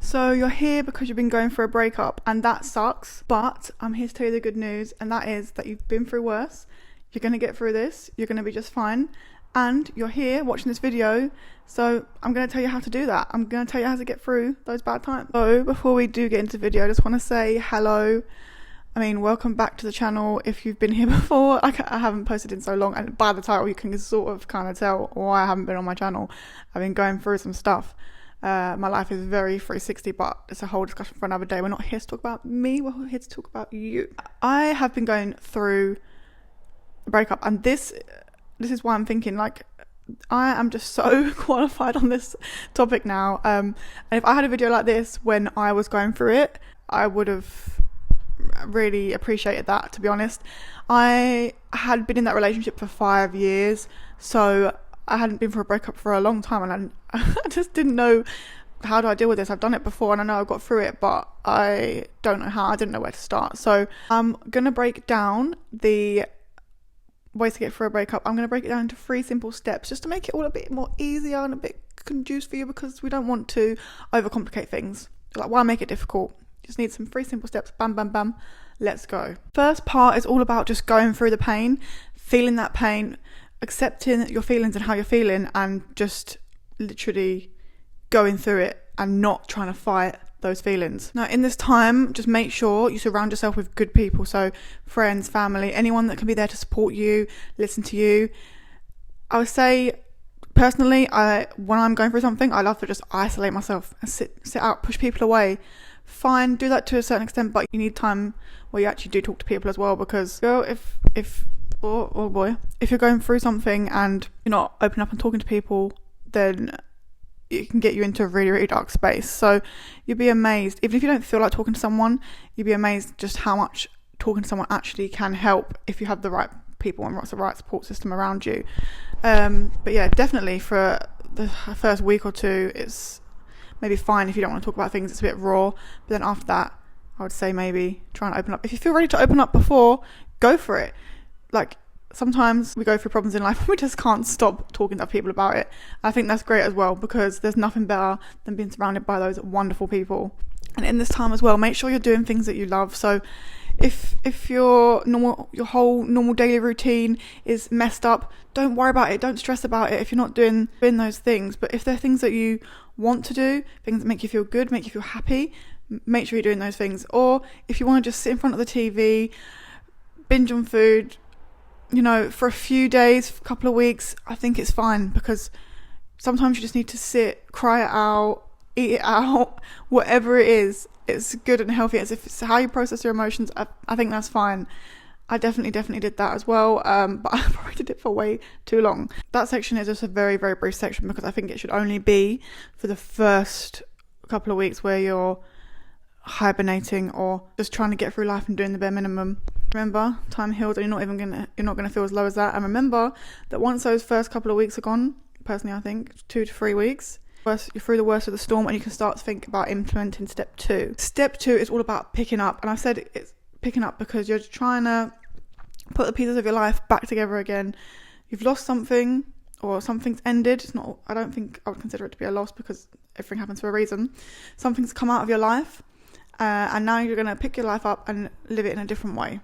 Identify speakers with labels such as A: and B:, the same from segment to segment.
A: So you're here because you've been going through a breakup and that sucks, but I'm here to tell you the good news, and that is that you've been through worse. You're going to get through this, you're going to be just fine, and you're here watching this video, so I'm going to tell you how to do that. I'm going to tell you how to get through those bad times. So before we do get into the video, I just want to say hello. Welcome back to the channel if you've been here before. I haven't posted in so long, and by the title you can sort of kind of tell why I haven't been on my channel. I've been going through some stuff. My life is very 360, but it's a whole discussion for another day. We're not here to talk about me, we're here to talk about you. I have been going through a breakup, and this is why I'm thinking, like, I am just so qualified on this topic now. And if I had a video like this when I was going through it, I would have really appreciated that, to be honest. I had been in that relationship for 5 years, so I hadn't been through a breakup for a long time, and I just didn't know, how do I deal with this? I've done it before and I know I got through it, but I don't know how. I didn't know where to start. So I'm gonna break down the ways to get through a breakup. I'm gonna break it down into 3 simple steps just to make it all a bit more easier and a bit conducive for you, because we don't want to overcomplicate things. Like, why make it difficult? Just need some 3 simple steps. Bam, bam, bam. Let's go. First part is all about just going through the pain, feeling that pain, accepting your feelings and how you're feeling, and just literally going through it and not trying to fight those feelings. Now, in this time, just make sure you surround yourself with good people. So friends, family, anyone that can be there to support you, listen to you. I would say, personally, when I'm going through something, I love to just isolate myself and sit out, push people away. Fine, do that to a certain extent, but you need time where you actually do talk to people as well, because, girl, if you're going through something and you're not opening up and talking to people, then it can get you into a really, really dark space. So you'll be amazed, even if you don't feel like talking to someone, you'll be amazed just how much talking to someone actually can help if you have the right people and what's the right support system around you. But yeah, definitely for the first week or two, it's maybe fine if you don't want to talk about things, it's a bit raw, but then after that, I would say maybe try and open up. If you feel ready to open up before, go for it. Like, sometimes we go through problems in life and we just can't stop talking to people about it. I think that's great as well, because there's nothing better than being surrounded by those wonderful people. And in this time as well, make sure you're doing things that you love. So if your whole normal daily routine is messed up, don't worry about it, don't stress about it if you're not doing those things. But if there are things that you want to do, things that make you feel good, make you feel happy, make sure you're doing those things. Or if you want to just sit in front of the TV, binge on food, for a few days, a couple of weeks, I think it's fine, because sometimes you just need to sit, cry it out, eat it out, whatever it is. It's good and healthy. As if it's how you process your emotions, I think that's fine. I definitely did that as well, but I probably did it for way too long. That section is just a very, very brief section, because I think it should only be for the first couple of weeks where you're hibernating or just trying to get through life and doing the bare minimum. Remember, time heals, and you're not gonna feel as low as that. And remember that once those first couple of weeks are gone, personally I think 2 to 3 weeks, you're through the worst of the storm, and you can start to think about implementing step 2. Step 2 is all about picking up, and I've said it's picking up because you're trying to put the pieces of your life back together again. You've lost something, or something's ended. It's not, I don't think I would consider it to be a loss, because everything happens for a reason. Something's come out of your life, and now you're going to pick your life up and live it in a different way.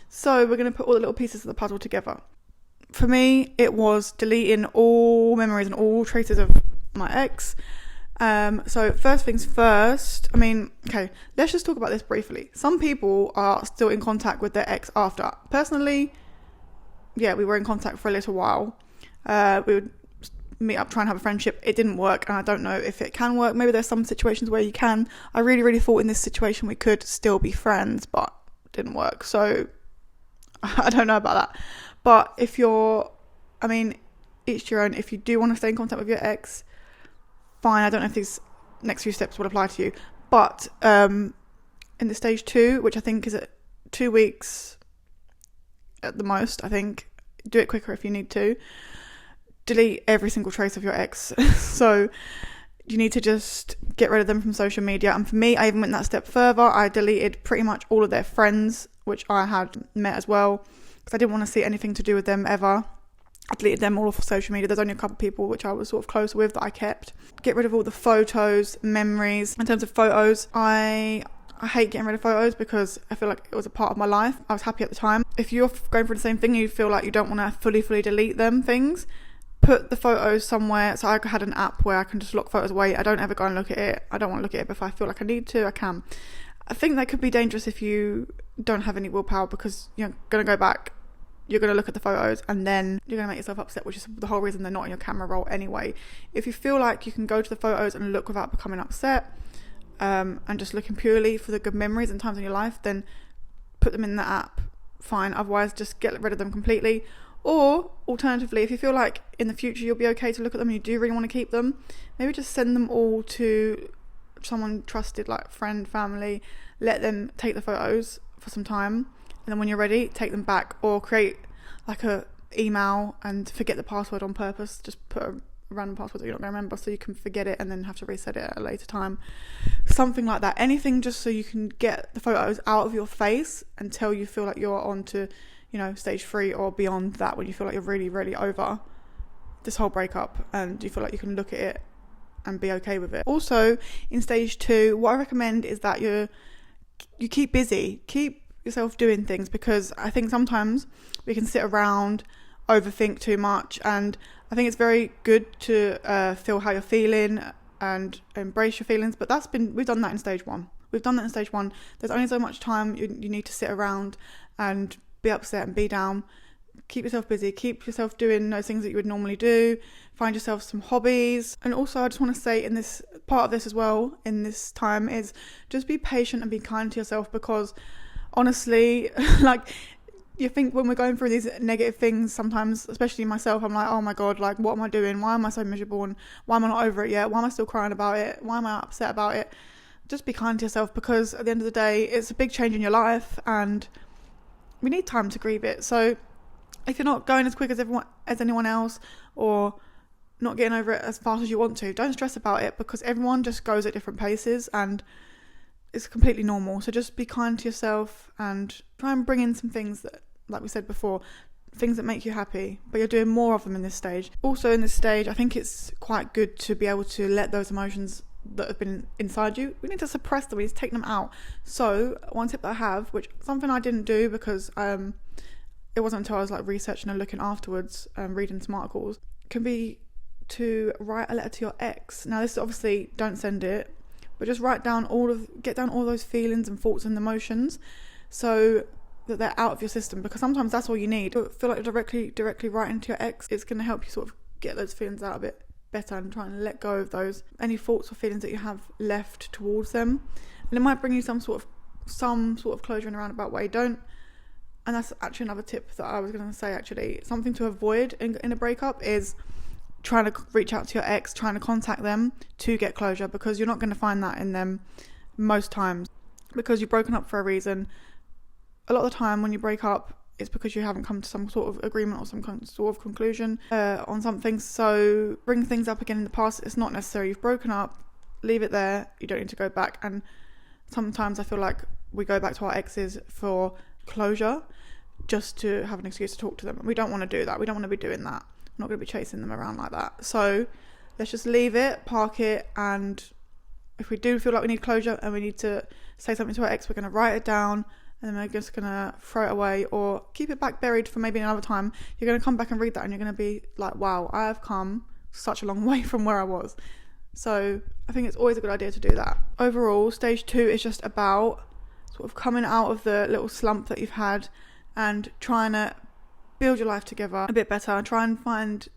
A: So we're going to put all the little pieces of the puzzle together. For me, it was deleting all memories and all traces of my ex. So first things first, okay, let's just talk about this briefly. Some people are still in contact with their ex after. Personally, yeah, we were in contact for a little while. We would meet up, try and have a friendship. It didn't work, and I don't know if it can work. Maybe there's some situations where you can. I really, really thought in this situation we could still be friends, but it didn't work. So I don't know about that. But if you're, each your own. If you do want to stay in contact with your ex, fine. I don't know if these next few steps will apply to you. But in the stage 2, which I think is at 2 weeks at the most, I think, do it quicker if you need to. Delete every single trace of your ex. So you need to just get rid of them from social media. And for me, I even went that step further. I deleted pretty much all of their friends, which I had met as well, because I didn't want to see anything to do with them ever. I deleted them all off of social media. There's only a couple of people which I was sort of close with that I kept. Get rid of all the photos, memories. In terms of photos, I hate getting rid of photos because I feel like it was a part of my life. I was happy at the time. If you're going through the same thing, you feel like you don't want to fully delete them things, put the photos somewhere. So I had an app where I can just lock photos away. I don't ever go and look at it. I don't want to look at it, but if I feel like I need to, I can. I think that could be dangerous if you don't have any willpower, because you're going to go back, you're going to look at the photos, and then you're going to make yourself upset, which is the whole reason they're not in your camera roll anyway. If you feel like you can go to the photos and look without becoming upset, and just looking purely for the good memories and times in your life, then put them in the app, fine. Otherwise, just get rid of them completely. Or alternatively, if you feel like in the future you'll be okay to look at them and you do really want to keep them, maybe just send them all to someone trusted, like friend, family. Let them take the photos for some time, and then when you're ready, take them back, or create like a email and forget the password on purpose. Just put a random password that you're not going to remember, so you can forget it and then have to reset it at a later time. Something like that. Anything just so you can get the photos out of your face until you feel like you're on to, stage 3 or beyond that, when you feel like you're really over this whole breakup and you feel like you can look at it and be okay with it. Also, in stage 2, what I recommend is that you keep busy. Keep yourself doing things, because I think sometimes we can sit around, overthink too much, and I think it's very good to feel how you're feeling and embrace your feelings, but we've done that in stage 1. There's only so much time you need to sit around and be upset and be down. Keep yourself busy, keep yourself doing those things that you would normally do, find yourself some hobbies. And also, I just want to say in this part of this as well, in this time, is just be patient and be kind to yourself, because honestly, like, you think when we're going through these negative things, sometimes, especially myself, I'm like, oh my God, like, what am I doing? Why am I so miserable? And why am I not over it yet? Why am I still crying about it? Why am I upset about it? Just be kind to yourself, because at the end of the day, it's a big change in your life and we need time to grieve it. So if you're not going as quick as anyone else, or not getting over it as fast as you want to, don't stress about it, because everyone just goes at different paces and it's completely normal. So just be kind to yourself and try and bring in some things that, like we said before, things that make you happy, but you're doing more of them in this stage. Also in this stage, I think it's quite good to be able to let those emotions that have been inside you, we need to suppress them, we need to take them out. So one tip that I have, which something I didn't do because it wasn't until I was like researching and looking afterwards, reading some articles, can be to write a letter to your ex. Now this obviously, don't send it, but just get down all those feelings and thoughts and emotions, so that they're out of your system, because sometimes that's all you need. Feel like you're directly writing to your ex, it's going to help you sort of get those feelings out a bit better and try and let go of any thoughts or feelings that you have left towards them. And it might bring you some sort of closure in a roundabout way. And that's actually another tip that I was going to say, actually. Something to avoid in a breakup is trying to reach out to your ex, trying to contact them to get closure, because you're not going to find that in them most times, because you've broken up for a reason. A lot of the time when you break up, it's because you haven't come to some sort of agreement or some sort of conclusion on something. So bring things up again in the past, it's not necessary. You've broken up, leave it there. You don't need to go back. And sometimes I feel like we go back to our exes for closure, just to have an excuse to talk to them. We don't want to do that. We don't want to be doing that. I'm not going to be chasing them around like that. So let's just leave it, park it, and if we do feel like we need closure and we need to say something to our ex, we're going to write it down, and then we're just going to throw it away or keep it back buried for maybe another time. You're going to come back and read that and you're going to be like, wow, I have come such a long way from where I was. So I think it's always a good idea to do that. Overall, stage 2 is just about sort of coming out of the little slump that you've had and trying to build your life together a bit better, try and find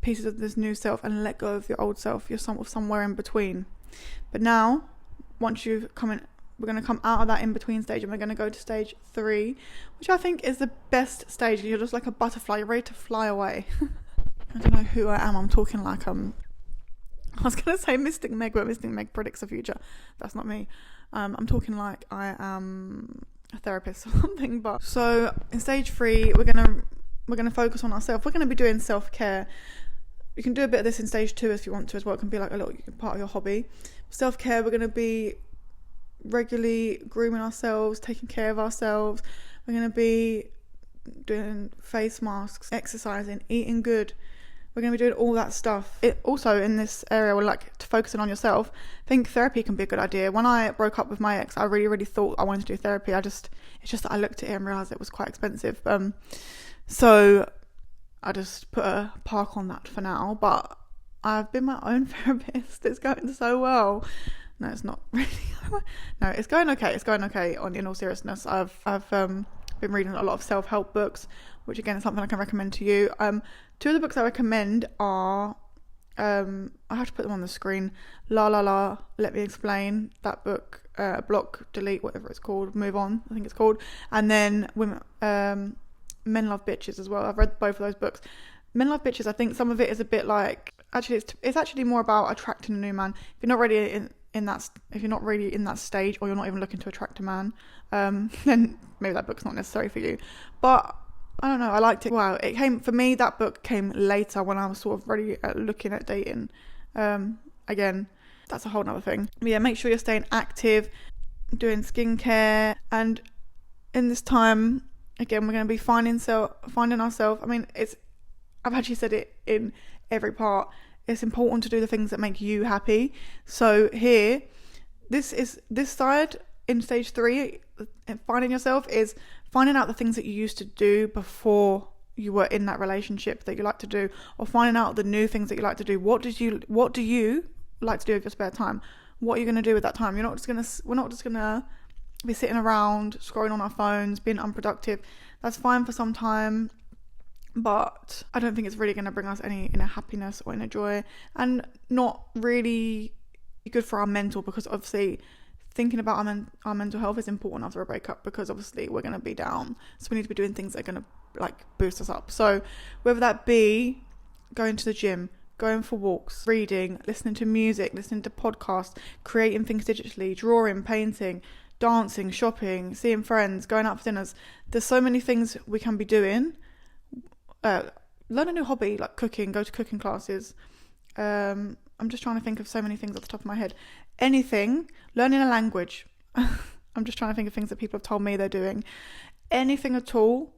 A: pieces of this new self and let go of your old self. You're somewhere in between. But now, once you've come in, we're going to come out of that in-between stage and we're going to go to stage 3, which I think is the best stage. You're just like a butterfly, you're ready to fly away. I don't know who I am. I'm talking like I was going to say Mystic Meg, but Mystic Meg predicts the future. That's not me. I'm talking like I am a therapist or something. But so in stage 3, we're gonna focus on ourselves. We're going to be doing self-care. You can do a bit of this in stage 2 if you want to as well. It can be like a little part of your hobby. Self-care, we're going to be regularly grooming ourselves, taking care of ourselves. We're going to be doing face masks, exercising, eating good. We're going to be doing all that stuff. It also, in this area, we're like to focusing on yourself. I think therapy can be a good idea. When I broke up with my ex, I really thought I wanted to do therapy. It's just that I looked at it and realised it was quite expensive. So I just put a park on that for now. But I've been my own therapist. It's going so well. No, it's not really. No, it's going okay. It's going okay. In all seriousness, I've been reading a lot of self-help books, which again is something I can recommend to you. Two of the books I recommend are, I have to put them on the screen. La La La, Let Me Explain. That book, Block, Delete, whatever it's called, Move On, I think it's called. And then Men Love Bitches as well. I've read both of those books. Men Love Bitches, I think some of it is a bit like, actually it's actually more about attracting a new man. If you're not really in that stage, or you're not even looking to attract a man, then maybe that book's not necessary for you. But I don't know, I liked it. Wow, for me, that book came later when I was sort of ready at looking at dating. Again, that's a whole nother thing. But yeah, make sure you're staying active, doing skincare, and in this time, again, we're going to be finding ourselves. I mean, I've actually said it in every part. It's important to do the things that make you happy. So here, this side in stage 3, finding yourself, is finding out the things that you used to do before you were in that relationship that you like to do, or finding out the new things that you like to do. What do you like to do with your spare time? What are you going to do with that time? We're not just going to be sitting around scrolling on our phones, being unproductive. That's fine for some time, but I don't think it's really going to bring us any inner happiness or inner joy, and not really good for our mental, because obviously thinking about our mental health is important after a breakup, because obviously we're going to be down, so we need to be doing things that are going to like boost us up. So whether that be going to the gym, going for walks, reading, listening to music, listening to podcasts, creating things digitally, drawing, painting, dancing, shopping, seeing friends, going out for dinners, there's so many things we can be doing. Learn a new hobby, like cooking, go to cooking classes. I'm just trying to think of so many things off the top of my head. Anything, learning a language. I'm just trying to think of things that people have told me they're doing. Anything at all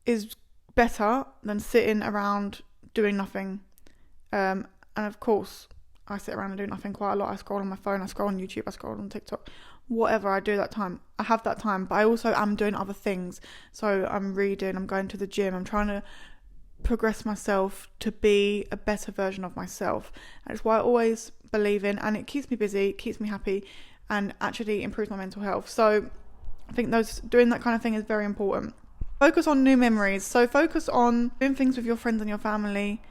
A: is better than sitting around doing nothing. And of course, I sit around and do nothing quite a lot. I scroll on my phone, I scroll on YouTube, I scroll on TikTok. Whatever I do that time, I have that time, but I also am doing other things. So I'm reading, I'm going to the gym, I'm trying to progress myself to be a better version of myself. And it's what I always believe in, and it keeps me busy, keeps me happy, and actually improves my mental health. So I think doing that kind of thing is very important. Focus on new memories. So focus on doing things with your friends and your family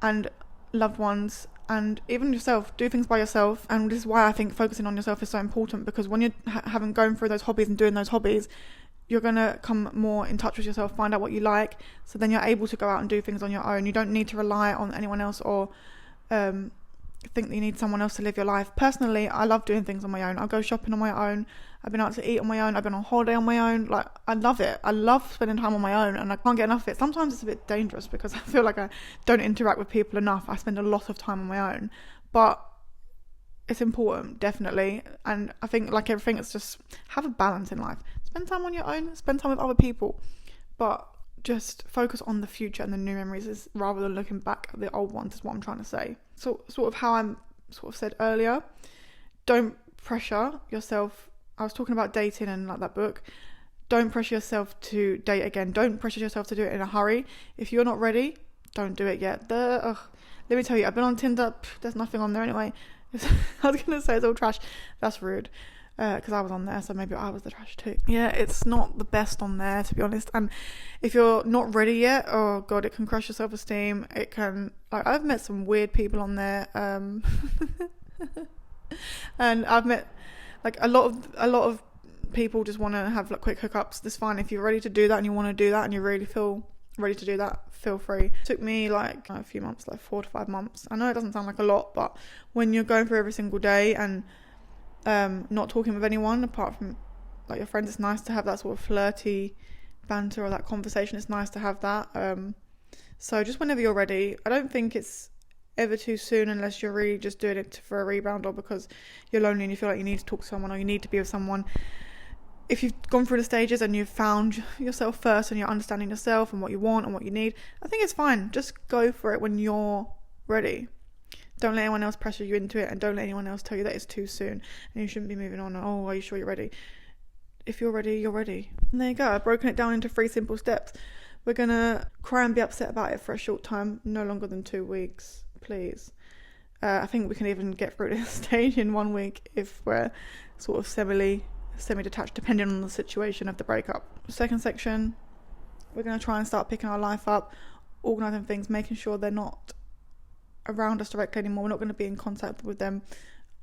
A: and loved ones, and even yourself. Do things by yourself. And this is why I think focusing on yourself is so important, because when you're going through those hobbies and doing those hobbies, you're going to come more in touch with yourself, find out what you like, so then you're able to go out and do things on your own. You don't need to rely on anyone else, or think that you need someone else to live your life. Personally, I love doing things on my own. I'll go shopping on my own. I've been out to eat on my own. I've been on holiday on my own. Like, I love it. I love spending time on my own, and I can't get enough of it. Sometimes it's a bit dangerous because I feel like I don't interact with people enough. I spend a lot of time on my own, but it's important, definitely. And I think, like everything, it's just have a balance in life. Spend time on your own, spend time with other people, but just focus on the future and the new memories rather than looking back at the old ones, is what I'm trying to say. So sort of how I'm sort of said earlier, don't pressure yourself. I was talking about dating and like that book. Don't pressure yourself to date again. Don't pressure yourself to do it in a hurry. If you're not ready, don't do it yet. Let me tell you, I've been on Tinder. There's nothing on there anyway. I was going to say it's all trash. That's rude. Because I was on there, so maybe I was the trash too. Yeah, it's not the best on there, to be honest. And if you're not ready yet, oh god, it can crush your self-esteem. It can, like, I've met some weird people on there, and I've met like a lot of people just want to have like quick hookups. That's fine. If you're ready to do that and you want to do that and you really feel ready to do that, feel free. It took me like a few months, like 4 to 5 months. I know it doesn't sound like a lot, but when you're going through every single day and not talking with anyone apart from like your friends, it's nice to have that sort of flirty banter or that conversation. It's nice to have that. So just whenever you're ready. I don't think it's ever too soon unless you're really just doing it for a rebound or because you're lonely and you feel like you need to talk to someone or you need to be with someone. if you've gone through the stages and you've found yourself first and you're understanding yourself and what you want and what you need, I think it's fine. Just go for it when you're ready. Don't let anyone else pressure you into it, and don't let anyone else tell you that it's too soon and you shouldn't be moving on. Oh, are you sure you're ready? If you're ready, you're ready. And there you go. I've broken it down into 3 simple steps. We're going to cry and be upset about it for a short time, no longer than 2 weeks, please. I think we can even get through this stage in 1 week if we're sort of semi-detached, depending on the situation of the breakup. Second section, we're going to try and start picking our life up, organising things, making sure they're not around us directly anymore. We're not going to be in contact with them.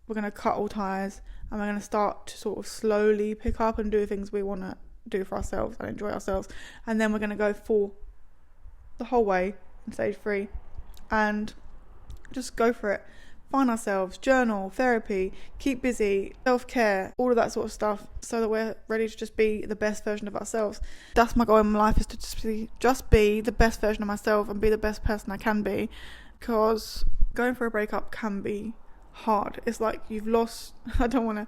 A: We're going to cut all ties, and we're going to start to sort of slowly pick up and do things we want to do for ourselves and enjoy ourselves. And then we're going to go for the whole way in stage 3 and just go for it. Find ourselves, journal, therapy, keep busy, self-care, all of that sort of stuff, so that we're ready to just be the best version of ourselves. That's my goal in my life, is to just be the best version of myself and be the best person I can be, because going through a breakup can be hard. It's like you've lost, I don't want to,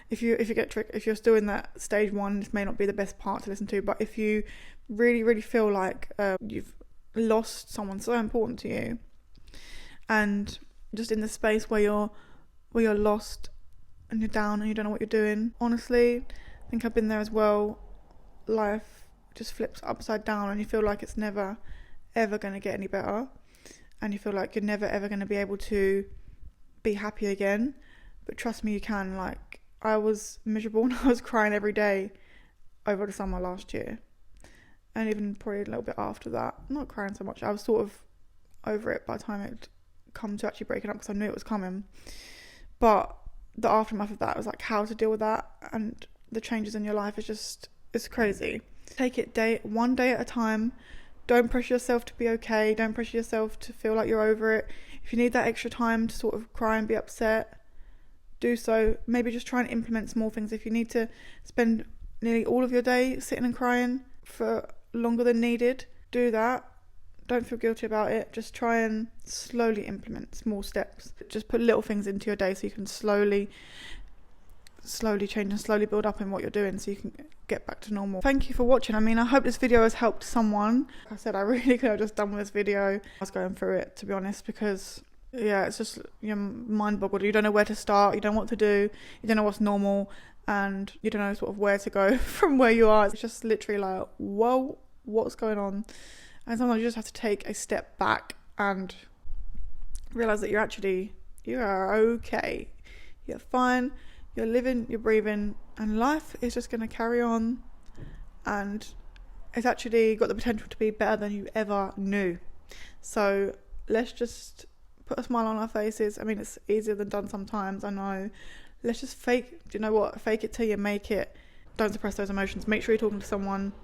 A: if you're still in that stage 1, this may not be the best part to listen to, but if you really feel like you've lost someone so important to you, and just in the space where you're lost and you're down and you don't know what you're doing. Honestly, I think I've been there as well. Life just flips upside down and you feel like it's never ever going to get any better, and you feel like you're never ever going to be able to be happy again. But trust me, you can. Like, I was miserable and I was crying every day over the summer last year, and even probably a little bit after that. Not crying so much, I was sort of over it by the time it come to actually breaking up, because I knew it was coming. But the aftermath of that was like how to deal with that, and the changes in your life is just, it's crazy. Take it one day at a time. Don't pressure yourself to be okay. Don't pressure yourself to feel like you're over it. If you need that extra time to sort of cry and be upset, do so. Maybe just try and implement small things. If you need to spend nearly all of your day sitting and crying for longer than needed, do that. Don't feel guilty about it. Just try and slowly implement small steps. Just put little things into your day so you can slowly change and slowly build up in what you're doing, so you can get back to normal. Thank you for watching. I mean, I hope this video has helped someone. Like I said, I really could have just done with this video. I was going through it, to be honest, because yeah, it's just, you're mind boggled. You don't know where to start. You don't know what to do. You don't know what's normal, and you don't know sort of where to go from where you are. It's just literally like, whoa, what's going on? And sometimes you just have to take a step back and realise that you are okay. You're fine, you're living, you're breathing, and life is just going to carry on, and it's actually got the potential to be better than you ever knew. So let's just put a smile on our faces. I mean, it's easier than done sometimes, I know. Let's just fake it till you make it. Don't suppress those emotions. Make sure you're talking to someone.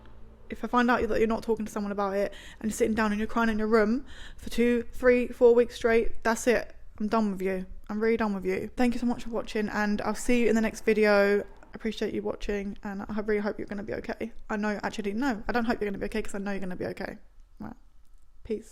A: If I find out that you're not talking to someone about it and you're sitting down and you're crying in your room for 2, 3, 4 weeks straight, that's it. I'm done with you. I'm really done with you. Thank you so much for watching, and I'll see you in the next video. I appreciate you watching, and I really hope you're going to be okay. I don't hope you're going to be okay, because I know you're going to be okay. Right. Peace.